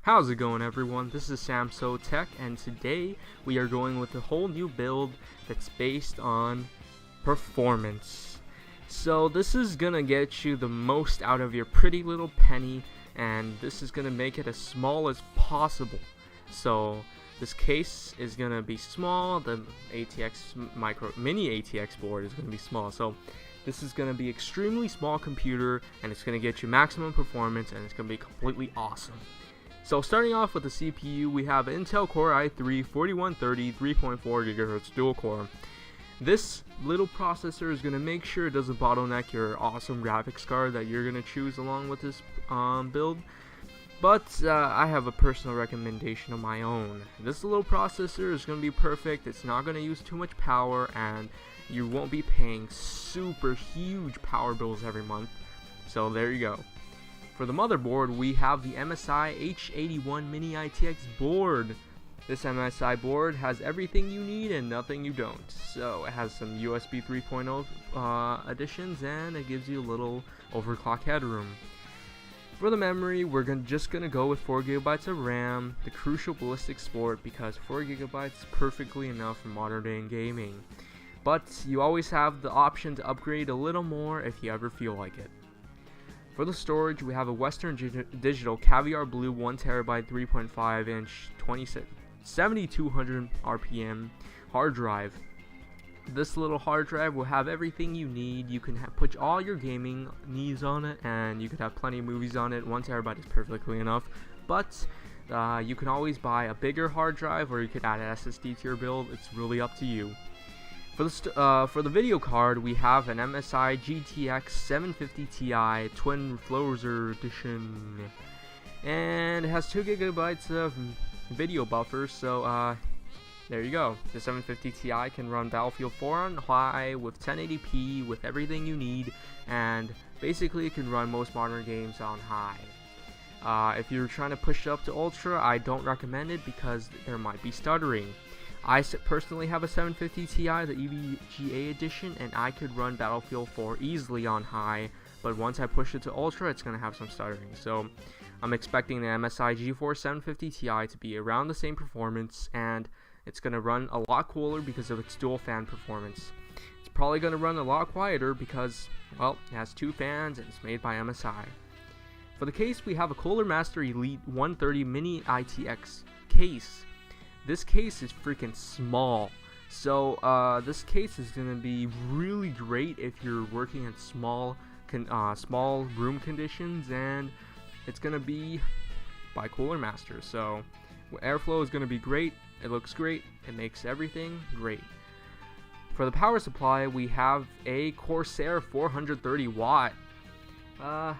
How's it going, everyone? This is Samso Tech, and today we are going with a whole new build that's based on performance. So this is gonna get you the most out of your pretty little penny, and this is gonna make it as small as possible. So this case is gonna be small. The ATX mini ATX board is gonna be small. So this is gonna be extremely small computer, and it's gonna get you maximum performance, and it's gonna be completely awesome. So starting off with the CPU, we have Intel Core i3 4130 3.4 GHz dual core. This little processor is going to make sure it doesn't bottleneck your awesome graphics card that you're going to choose along with this build. But I have a personal recommendation of my own. This little processor is going to be perfect. It's not going to use too much power, and you won't be paying super huge power bills every month. So there you go. For the motherboard, we have the MSI H81 Mini ITX board. This MSI board has everything you need and nothing you don't. So it has some USB 3.0 additions, and it gives you a little overclock headroom. For the memory, we're just gonna go with 4 GB of RAM, the Crucial Ballistic Sport, because 4 GB is perfectly enough for modern day gaming. But you always have the option to upgrade a little more if you ever feel like it. For the storage, we have a Western Digital Caviar Blue 1TB 3.5 inch 7200 RPM hard drive. This little hard drive will have everything you need. You can put all your gaming needs on it, and you could have plenty of movies on it. 1 TB is perfectly enough, but you can always buy a bigger hard drive, or you could add an SSD to your build. It's really up to you. For the video card, we have an MSI GTX 750 Ti Twin Flozer Edition, and it has 2 GB of video buffer. So there you go. The 750 Ti can run Battlefield 4 on high with 1080p with everything you need, and basically it can run most modern games on high. If you're trying to push it up to ultra, I don't recommend it because there might be stuttering. I personally have a 750 Ti, the EVGA edition, and I could run Battlefield 4 easily on high, but once I push it to ultra, it's going to have some stuttering. So I'm expecting the MSI GeForce 750 Ti to be around the same performance, and it's going to run a lot cooler because of its dual fan performance. It's probably going to run a lot quieter because, well, it has 2 fans and it's made by MSI. For the case, we have a Cooler Master Elite 130 Mini ITX case. This case is freaking small, so this case is going to be really great if you're working in small room conditions, and it's going to be by Cooler Master. So airflow is going to be great, it looks great, it makes everything great. For the power supply, we have a Corsair 430 watt.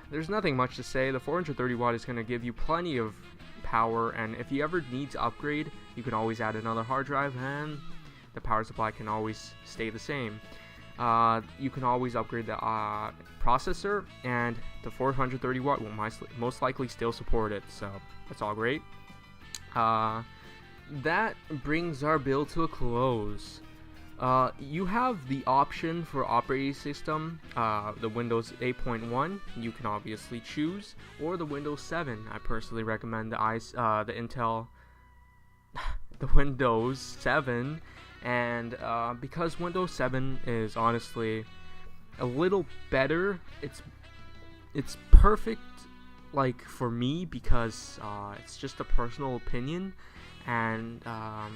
There's nothing much to say. The 430 watt is going to give you plenty of power, and if you ever need to upgrade, you can always add another hard drive, and the power supply can always stay the same. You can always upgrade the processor, and the 430 watt will most likely still support it, so that's all great. That brings our build to a close. You have the option for operating system, the Windows 8.1 you can obviously choose, or the Windows 7. I personally recommend the Intel the Windows 7, and because Windows 7 is honestly a little better, it's perfect, like, for me, because it's just a personal opinion, and I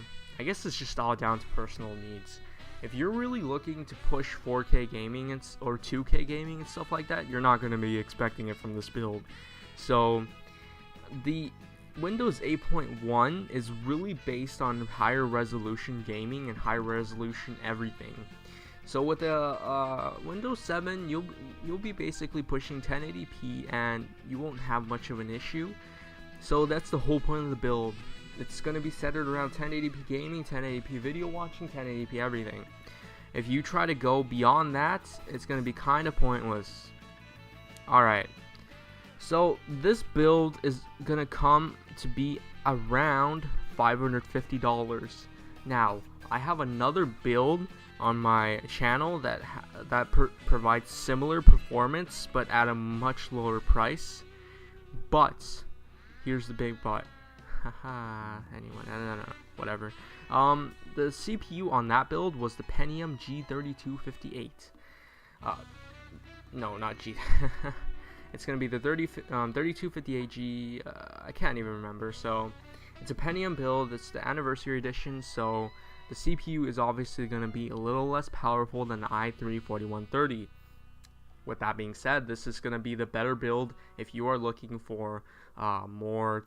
guess it's just all down to personal needs. If you're really looking to push 4K gaming or 2K gaming and stuff like that, you're not going to be expecting it from this build. So the Windows 8.1 is really based on higher resolution gaming and higher resolution everything. So with the Windows 7, you'll be basically pushing 1080p, and you won't have much of an issue. So that's the whole point of the build. It's going to be centered around 1080p gaming, 1080p video watching, 1080p everything. If you try to go beyond that, it's going to be kind of pointless. Alright, so this build is going to come to be around $550. Now, I have another build on my channel that provides similar performance but at a much lower price. But here's the big but. Anyway, no, whatever. The CPU on that build was the Pentium G3258. No, not G. It's gonna be the 3258G. I can't even remember. So it's a Pentium build. It's the anniversary edition. So the CPU is obviously gonna be a little less powerful than the i3-4130. With that being said, this is going to be the better build if you are looking for more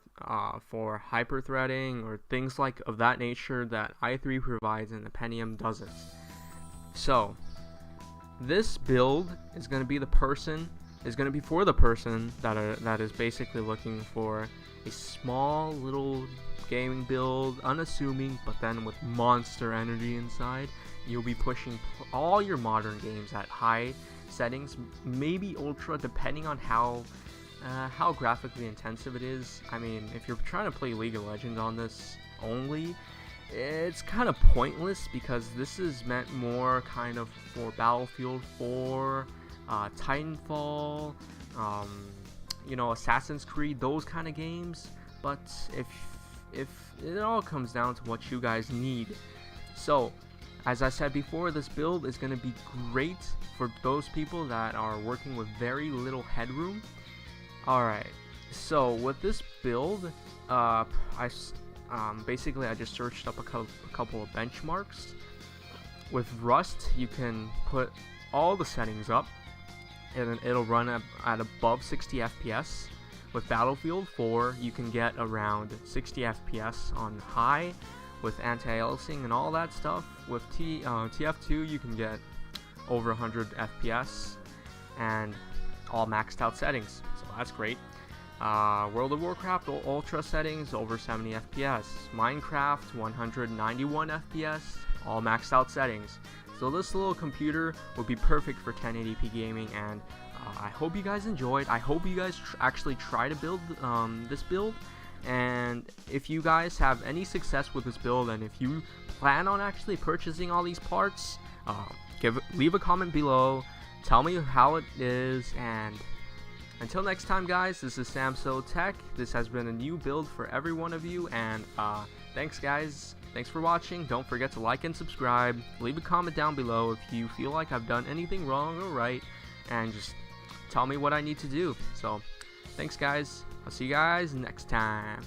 for hyper-threading or things like of that nature that i3 provides and the Pentium doesn't. So this build is going to be for the person that is basically looking for a small little gaming build, unassuming, but then with monster energy inside. You'll be pushing all your modern games at high settings, maybe ultra, depending on how graphically intensive it is. I mean, if you're trying to play League of Legends on this only, it's kind of pointless because this is meant more kind of for Battlefield 4, Titanfall, Assassin's Creed, those kind of games. But if it all comes down to what you guys need. So as I said before, this build is going to be great for those people that are working with very little headroom. Alright, so with this build, basically I just searched up a couple of benchmarks. With Rust, you can put all the settings up, and it'll run at above 60 FPS. With Battlefield 4, you can get around 60 FPS on high, with anti-aliasing and all that stuff. With TF2, you can get over 100 FPS and all maxed out settings, so that's great. World of Warcraft Ultra settings over 70 FPS. Minecraft 191 FPS, all maxed out settings. So this little computer would be perfect for 1080p gaming, and I hope you guys enjoyed. I hope you guys actually try to build this build. And if you guys have any success with this build, and if you plan on actually purchasing all these parts, leave a comment below, tell me how it is, and until next time guys, this is SamSoTech. This has been a new build for every one of you, and thanks guys, thanks for watching. Don't forget to like and subscribe, leave a comment down below if you feel like I've done anything wrong or right, and just tell me what I need to do. So thanks guys, I'll see you guys next time.